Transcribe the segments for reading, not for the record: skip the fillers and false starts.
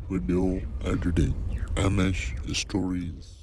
video editing, MS Stories।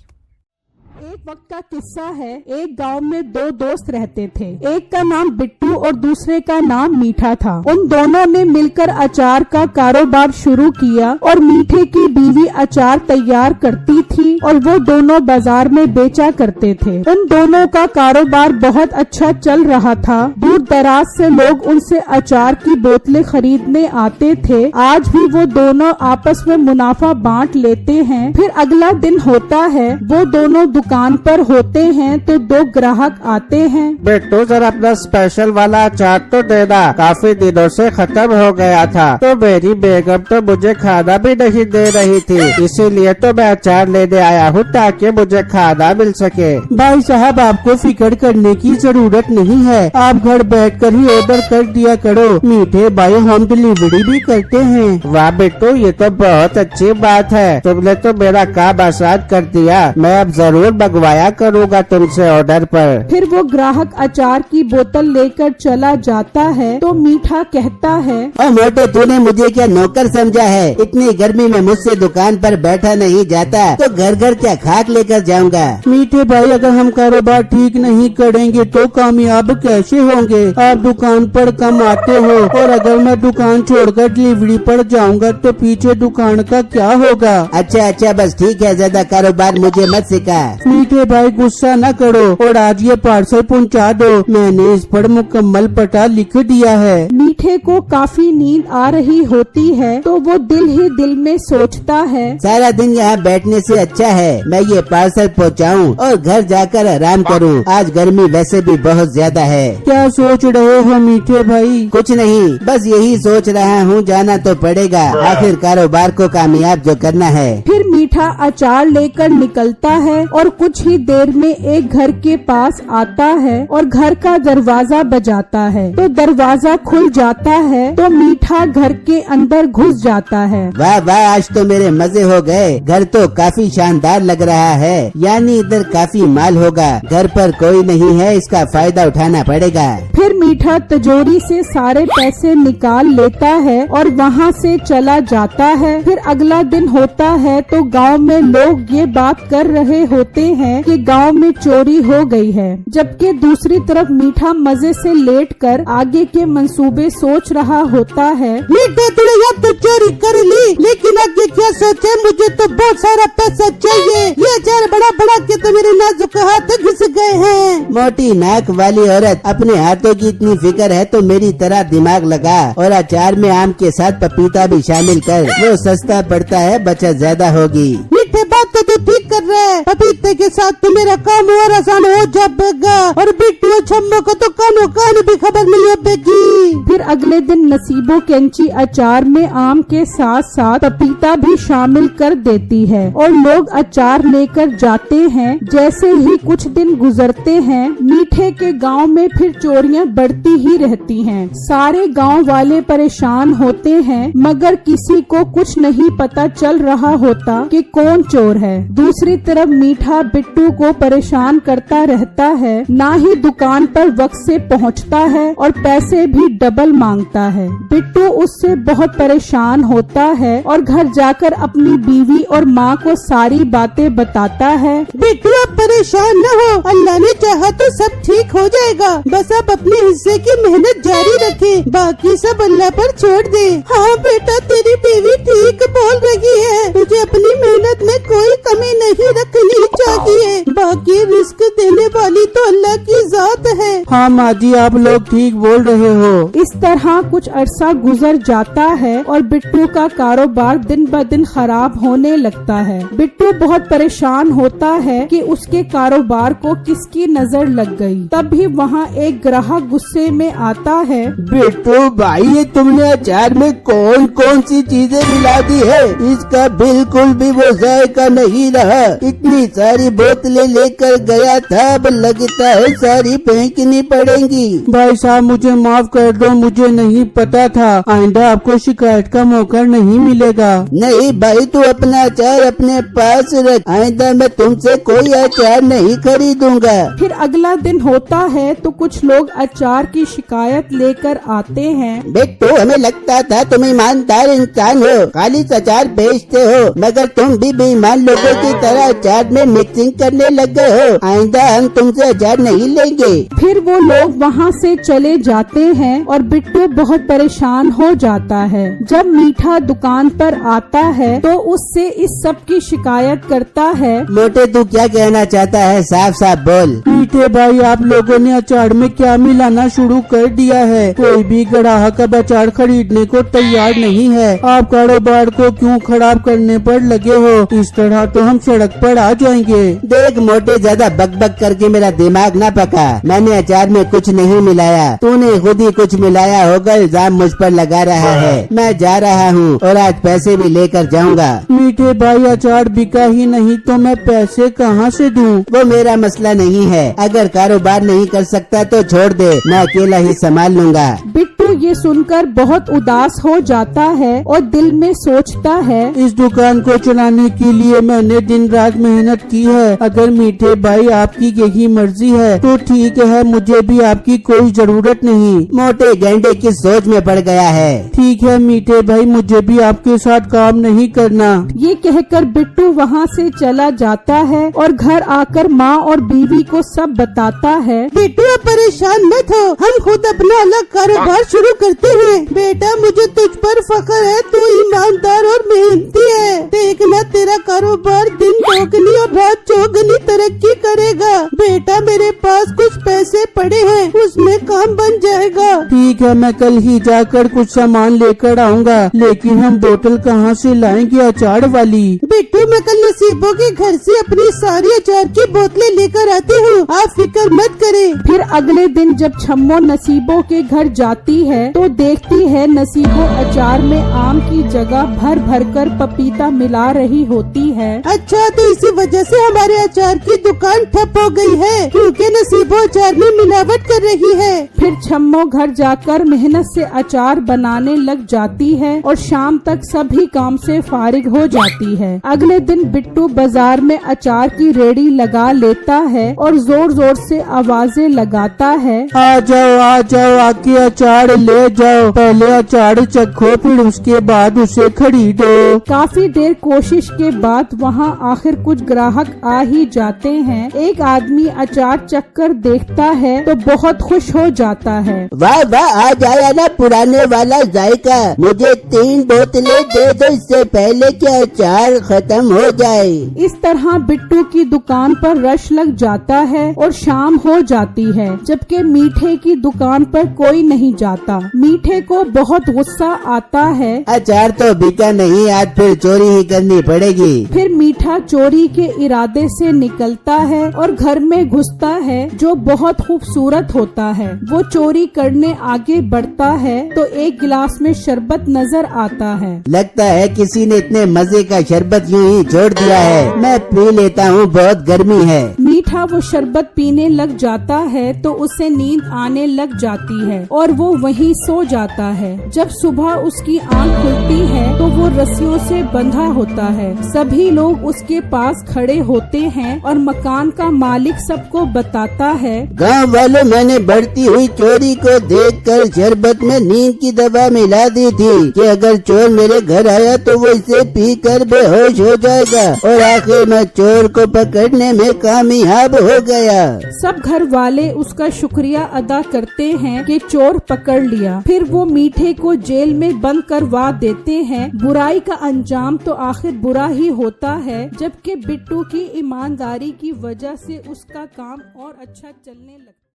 एक वक्त का किस्सा है। एक गांव में दो दोस्त रहते थे। एक का नाम बिट्टू और दूसरे का नाम मीठा था। उन दोनों ने मिलकर अचार का कारोबार शुरू किया और मीठे की बीवी अचार तैयार करती थी और वो दोनों बाजार में बेचा करते थे। उन दोनों का कारोबार बहुत अच्छा चल रहा था। दूर दराज से लोग उनसे अचार की बोतलें खरीदने आते थे। आज भी वो दोनों आपस में मुनाफा बांट लेते हैं। फिर अगला दिन होता है, वो दोनों दुकान पर होते हैं तो दो ग्राहक आते हैं। बेटू जरा अपना स्पेशल वाला अचार तो देना, काफी दिनों से खत्म हो गया था। तो मेरी बेगम तो मुझे खाना भी नहीं दे रही थी, इसीलिए तो मैं अचार लेने आया हूँ ताकि मुझे खाना मिल सके। भाई साहब, आपको फिक्र करने की जरूरत नहीं है, आप घर बैठकर ही ऑर्डर कर दिया करो। मीठे भाई होम डिलीवरी भी करते हैं। वाह बेटू, ये तो बहुत अच्छी बात है, तुमने तो मेरा काम आसान कर दिया। मैं अब जरूर मंगवाया करूँगा तुमसे ऑर्डर पर। फिर वो ग्राहक अचार की बोतल लेकर चला जाता है तो मीठा कहता है, मोटे, तूने मुझे क्या नौकर समझा है? इतनी गर्मी में मुझसे दुकान पर बैठा नहीं जाता तो घर घर क्या खाक लेकर जाऊंगा। मीठे भाई, अगर हम कारोबार ठीक नहीं करेंगे तो कामयाब कैसे होंगे? आप दुकान पर कम आते हो और अगर मैं दुकान छोड़कर डिलीवरी पर जाऊंगा तो पीछे दुकान का क्या होगा? अच्छा, बस ठीक है, ज्यादा कारोबार मुझे मत सिखा। मीठे भाई, गुस्सा न करो और आज ये पार्सल पहुंचा दो। मैंने इस पर मुकम्मल पता लिख दिया है। मीठे को काफी नींद आ रही होती है तो वो दिल ही दिल में सोचता है, सारा दिन यहाँ बैठने से अच्छा है मैं ये पार्सल पहुँचाऊँ और घर जाकर आराम करूँ। आज गर्मी वैसे भी बहुत ज्यादा है। क्या सोच रहे हो मीठे भाई? कुछ नहीं, बस यही सोच रहा हूँ, जाना तो पड़ेगा, आखिर कारोबार को कामयाब जो करना है। फिर मीठा अचार लेकर निकलता है और कुछ ही देर में एक घर के पास आता है और घर का दरवाजा बजाता है तो दरवाजा खुल जाता है तो मीठा घर के अंदर घुस जाता है। वाह वाह, आज तो मेरे मजे हो गए। घर तो काफी शानदार लग रहा है, यानी इधर काफी माल होगा। घर पर कोई नहीं है, इसका फायदा उठाना पड़ेगा। फिर मीठा तिजोरी से सारे पैसे निकाल लेता है और वहाँ से चला जाता है। फिर अगला दिन होता है तो गांव में लोग ये बात कर रहे होते हैं कि गांव में चोरी हो गई है, जबकि दूसरी तरफ मीठा मजे से लेटकर आगे के मंसूबे सोच रहा होता है। मीठे, तूने यहाँ तो चोरी कर ली, लेकिन आगे क्या सोचे? मुझे तो बहुत सारा पैसा चाहिए। ये अचार बड़ा बड़ा के तो मेरे नाजुक हाथ घुस गए हैं। मोटी नाक वाली औरत, अपने हाथों की इतनी फिक्र है तो मेरी तरह दिमाग लगा और अचार में आम के साथ पपीता भी शामिल कर, वो सस्ता पड़ता है, बचत ज्यादा होगी। मीठे, बात तो तू ठीक कर रहा है, पपीते के साथ तो मेरा काम और आसान हो जाएगा और बिट्टू छम्मो को तो कानो कान भी खबर मिल जाएगी। फिर अगले दिन नसीबो कैंची अचार में आम के साथ साथ पपीता भी शामिल कर देती है और लोग अचार लेकर जाते हैं। जैसे ही कुछ दिन गुजरते हैं, मीठे के गांव में फिर चोरियां बढ़ती ही रहती हैं। सारे गांव वाले परेशान होते हैं मगर किसी को कुछ नहीं पता चल रहा होता कि कौन चोर है। दूसरी तरफ मीठा बिट्टू को परेशान करता रहता है, ना ही दुकान पर वक्त से पहुंचता है और पैसे भी डबल मांगता है। बिट्टू उससे बहुत परेशान होता है और घर जाकर अपनी बीवी और माँ को सारी बातें बताता है। बिट्टू, आप परेशान न हो, अल्लाह ने चाहा तो सब ठीक हो जाएगा। बस आप अपने हिस्से की मेहनत जारी रखें, बाकी सब अल्लाह पर छोड़ दे। हाँ बेटा, तेरी बीवी ठीक बोल रही है, तुझे अपनी मेहनत में कोई कमी नहीं रखनी चाहिए, बाकी रिस्क देने वाली तो अल्लाह की जात है। हाँ माँ जी, आप लोग ठीक बोल रहे हो। इस तरह कुछ अरसा गुजर जाता है और बिट्टू का कारोबार दिन ब दिन खराब होने लगता है। बिट्टू बहुत परेशान होता है कि उसके कारोबार को किसकी नजर लग गई। तभी वहाँ एक ग्राहक गुस्से में आता है, बिट्टू भाई, ये तुमने अचार में कौन कौन सी चीजें मिला दी है? इसका बिल्कुल भी वो जायका नहीं रहा। इतनी सारी बोतलें लेकर गया था, अब लगता है सारी फेंकनी पड़ेंगी। भाई साहब मुझे माफ कर दो, मुझे नहीं पता था। आइंदा आपको शिकायत का मौका नहीं मिलेगा। नहीं भाई, तू अपना अचार अपने पास रख। आइंदा मैं तुमसे कोई अचार नहीं खरीदूंगा। फिर अगला दिन होता है तो कुछ लोग अचार की शिकायत लेकर आते हैं। बिट्टू, हमें लगता था तुम ईमानदार इंसान हो, खाली अचार बेचते हो, मगर तुम भी बेईमान लोगों की तरह अचार में मिक्सिंग करने लग गए हो। आइंदा हम तुमसे अचार नहीं लेंगे। फिर वो लोग वहाँ से चले जाते हैं और बिट्टू बहुत परेशान हो जाता है। जब मीठा दुकान पर आता है तो उससे इस सब की शिकायत करता है। मोटे, तू क्या कहना चाहता है? साफ साफ बोल। मीठे भाई, आप लोगों ने अचार में क्या मिलाना शुरू कर दिया है? कोई भी ग्राहक अब अचार खरीदने को तैयार नहीं है। आप कारोबार को क्यों खराब करने पर लगे हो? इस तरह तो हम सड़क पर आ जाएंगे। देख मोटे, ज्यादा बकबक करके मेरा दिमाग ना पका। मैंने अचार में कुछ नहीं मिलाया, तूने खुद ही कुछ मिलाया होगा। इल्जाम मुझ पर लगा रहा है। मैं जा रहा हूँ और आज पैसे भी लेकर जाऊँगा। मीठे भाई, अचार बिका ही नहीं तो मैं पैसे कहाँ से दूं? वो मेरा मसला नहीं है। अगर कारोबार नहीं कर सकता तो छोड़ दे, मैं अकेला ही संभाल लूँगा। बिट्टू ये सुनकर बहुत उदास हो जाता है और दिल में सोचता है, इस दुकान को चलाने के लिए मैंने दिन रात मेहनत की है। अगर मीठे भाई आपकी यही मर्जी है तो ठीक है, मुझे भी आपकी कोई जरूरत नहीं। मोटे गेंडे किस सोच में पड़ गया है? ठीक है मीठे भाई, मुझे भी आपके साथ काम नहीं करना। ये कहकर बिट्टू वहाँ से चला जाता है और घर आकर माँ और बीवी को सब बताता है। बिट्टू, अब परेशान मत हो, हम खुद अपना अलग कारोबार शुरू करते हैं। बेटा, मुझे तुझ पर फख्र है, तू ईमानदार और मेहनती है। देखना तेरा कारोबार दिन दोगुनी और रात चौगुनी तरक्की करेगा। बेटा, मेरे पास कुछ पैसे पड़े हैं, उसमें काम बन जाएगा। ठीक है, मैं कल ही जाकर कुछ सामान लेकर आऊँगा, लेकिन हम बोतल कहाँ से लाएंगे अचार वाली? बिट्टू, मैं कल नसीबों के घर से अपनी सारी अचार की बोतलें लेकर आती हूँ, आप फिक्र मत करें। फिर अगले दिन जब छम्मो नसीबों के घर जाती है तो देखती है नसीबों अचार में आम की जगह भर भर कर पपीता मिला रही होती है। अच्छा, तो इसी वजह से हमारे अचार की दुकान ठप हो गई है, क्योंकि नसीबों अचार में मिलावट कर रही है। फिर छम्मो घर जाकर मेहनत से अचार बनाने लग जाती है और शाम तक सभी काम से फारिग हो जाती है। अगले दिन बिट्टू बाजार में अचार की रेडी लगा लेता है और जोर जोर से आवाजें लगाता है, आ जाओ, आके अचार ले जाओ। पहले अचार चखो, फिर उसके बाद उसे खरीदो। काफी देर कोशिश के बाद वहाँ आखिर कुछ ग्राहक आ ही जाते हैं। एक आदमी अचार चखकर देखता है तो बहुत खुश हो जाता है। वाह वाह, आज आया ना पुराने वाला जायका। मुझे 3 बोतलें दे दो, इससे पहले कि अचार खत्म हो जाए। इस तरह बिट्टू की दुकान पर रश लग जाता है और शाम हो जाती है, जबकि मीठे की दुकान पर कोई नहीं जाता। मीठे को बहुत गुस्सा आता है। अचार तो बिका नहीं, आज फिर चोरी ही करनी पड़ेगी। फिर मीठा चोरी के इरादे से निकलता है और घर में घुसता है जो बहुत खूबसूरत होता है। वो चोरी करने आगे बढ़ता है तो एक गिलास में शरबत नजर आता है। लगता है किसी ने इतने मजे का शरबत यूं ही छोड़ दिया है, मैं पी लेता हूँ, बहुत गर्मी है। मीठा वो शरबत पीने लग जाता है तो उसे नींद आने लग जाती है और वो वहीं सो जाता है। जब सुबह उसकी आंख खुलती है तो वो रस्सियों से बंधा होता है। सभी लोग उसके पास खड़े होते हैं और मकान का मालिक सबको बताता है, गांव वालों, मैंने बढ़ती हुई चोरी को देखकर शरबत में नींद की दवा मिला दी थी कि अगर चोर मेरे घर आया तो वो इसे पीकर बेहोश हो जाएगा, और आखिर में चोर को पकड़ने में कामयाब हो गया। सब घर वाले उसका शुक्रिया अदा करते हैं कि चोर पकड़ लिया। फिर वो मीठे को जेल में बंद करवा देते हैं। बुराई का अंजाम तो आखिर बुरा ही होता है, जबकि बिट्टू की ईमानदारी की वजह से उसका काम और अच्छा चलने लगता है।